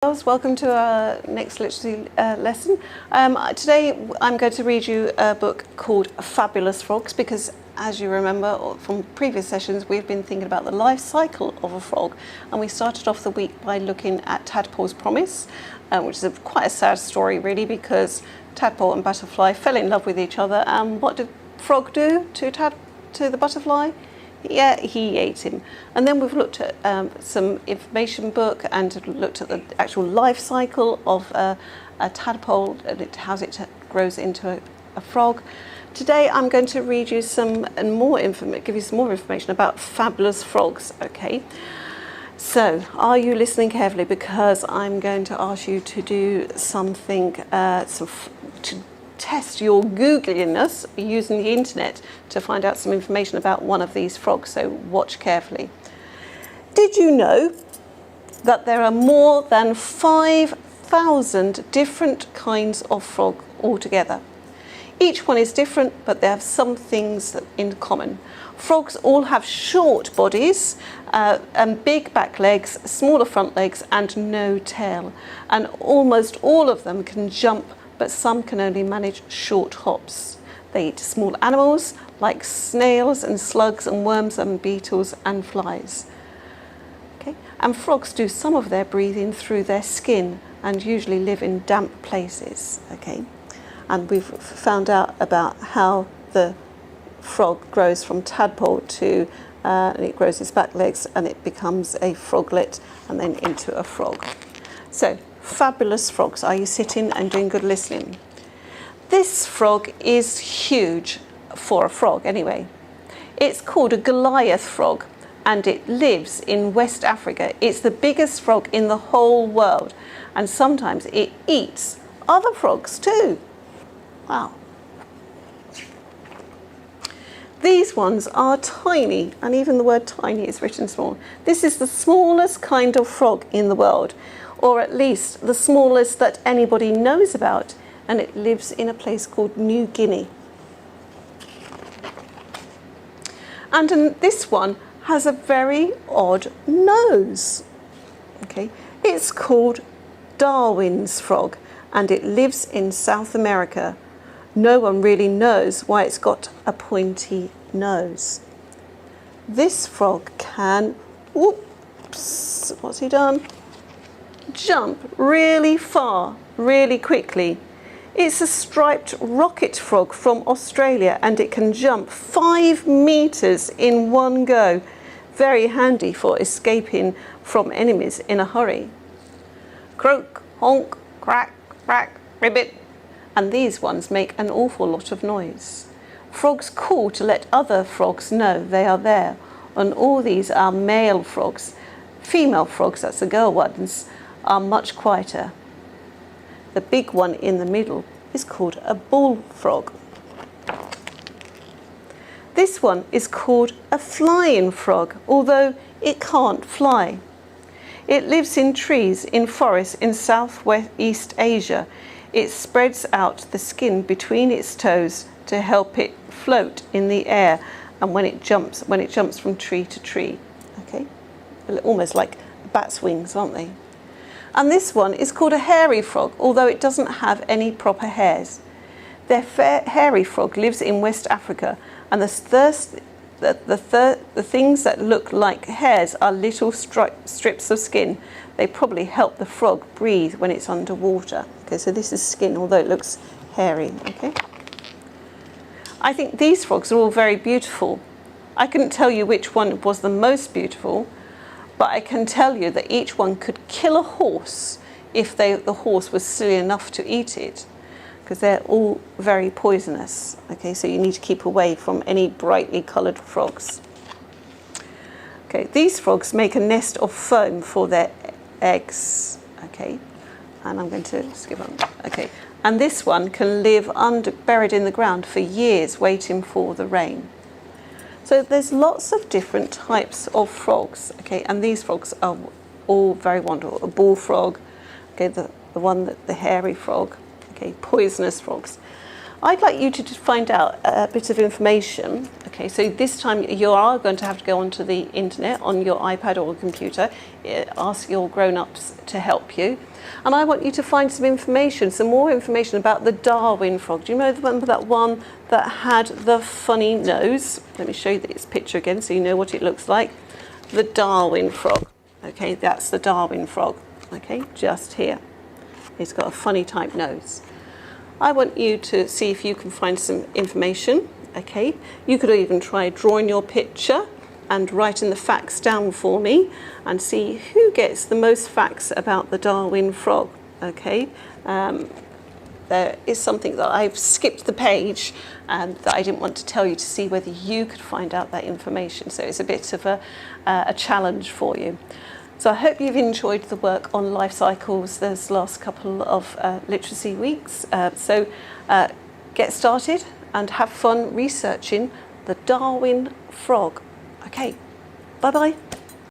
Welcome to our next literacy lesson. Today I'm going to read you a book called Fabulous Frogs because, as you remember from previous sessions, we've been thinking about the life cycle of a frog, and we started off the week by looking at Tadpole's Promise, which is quite a sad story really, because Tadpole and Butterfly fell in love with each other, and what did Frog do to the butterfly? Yeah, he ate him. And then we've looked at some information book and looked at the actual life cycle of a tadpole and how it grows into a frog. Today I'm going to read you give you some more information about fabulous frogs. Okay, so are you listening carefully, because I'm going to ask you to do something to test your Googliness using the internet to find out some information about one of these frogs, so watch carefully. Did you know that there are more than 5,000 different kinds of frog altogether? Each one is different, but they have some things in common. Frogs all have short bodies and big back legs, smaller front legs and no tail, and almost all of them can jump, but some can only manage short hops. They eat small animals like snails and slugs and worms and beetles and flies. Okay? And frogs do some of their breathing through their skin and usually live in damp places. Okay? And we've found out about how the frog grows from tadpole to, it grows its back legs and it becomes a froglet and then into a frog. So, fabulous frogs. Are you sitting and doing good listening? This frog is huge for a frog anyway. It's called a Goliath frog and it lives in West Africa. It's the biggest frog in the whole world, and sometimes it eats other frogs too. Wow. These ones are tiny, and even the word tiny is written small. This is the smallest kind of frog in the world, or at least the smallest that anybody knows about, and it lives in a place called New Guinea. And this one has a very odd nose. Okay, it's called Darwin's frog, and it lives in South America. No one really knows why it's got a pointy nose. This frog can, whoops, what's he done? Jump really far, really quickly. It's a striped rocket frog from Australia, and it can jump 5 meters in one go. Very handy for escaping from enemies in a hurry. Croak, honk, crack, crack, ribbit. And these ones make an awful lot of noise. Frogs call to let other frogs know they are there, and all these are male frogs. Female frogs, that's the girl ones, are much quieter. The big one in the middle is called a bullfrog. This one is called a flying frog, although it can't fly. It lives in trees in forests in Southeast Asia. It spreads out the skin between its toes to help it float in the air, and when it jumps from tree to tree. Okay, almost like bat's wings, aren't they? And this one is called a hairy frog, although it doesn't have any proper hairs. The hairy frog lives in West Africa, and the things that look like hairs are little strips of skin. They probably help the frog breathe when it's underwater. Okay, so this is skin, although it looks hairy. Okay. I think these frogs are all very beautiful. I couldn't tell you which one was the most beautiful, but I can tell you that each one could kill a horse if the horse was silly enough to eat it, because they're all very poisonous. Okay, so you need to keep away from any brightly coloured frogs. Okay, these frogs make a nest of foam for their eggs. Okay, and I'm going to skip on. Okay, and this one can live buried in the ground for years, waiting for the rain. So there's lots of different types of frogs, okay, and these frogs are all very wonderful. A bullfrog, okay, the hairy frog, okay, poisonous frogs. I'd like you to just find out a bit of information. Okay, so this time you are going to have to go onto the internet on your iPad or computer, ask your grown-ups to help you. And I want you to find some information, some more information about the Darwin frog. Do you remember that one that had the funny nose? Let me show you this picture again so you know what it looks like. The Darwin frog. Okay, that's the Darwin frog. Okay, just here. It's got a funny type nose. I want you to see if you can find some information. Okay, you could even try drawing your picture and writing the facts down for me and see who gets the most facts about the Darwin frog. Okay, there is something that I've skipped the page and that I didn't want to tell you to see whether you could find out that information. So it's a bit of a challenge for you. So I hope you've enjoyed the work on life cycles this last couple of literacy weeks. So get started and have fun researching the Darwin frog. Okay, bye-bye.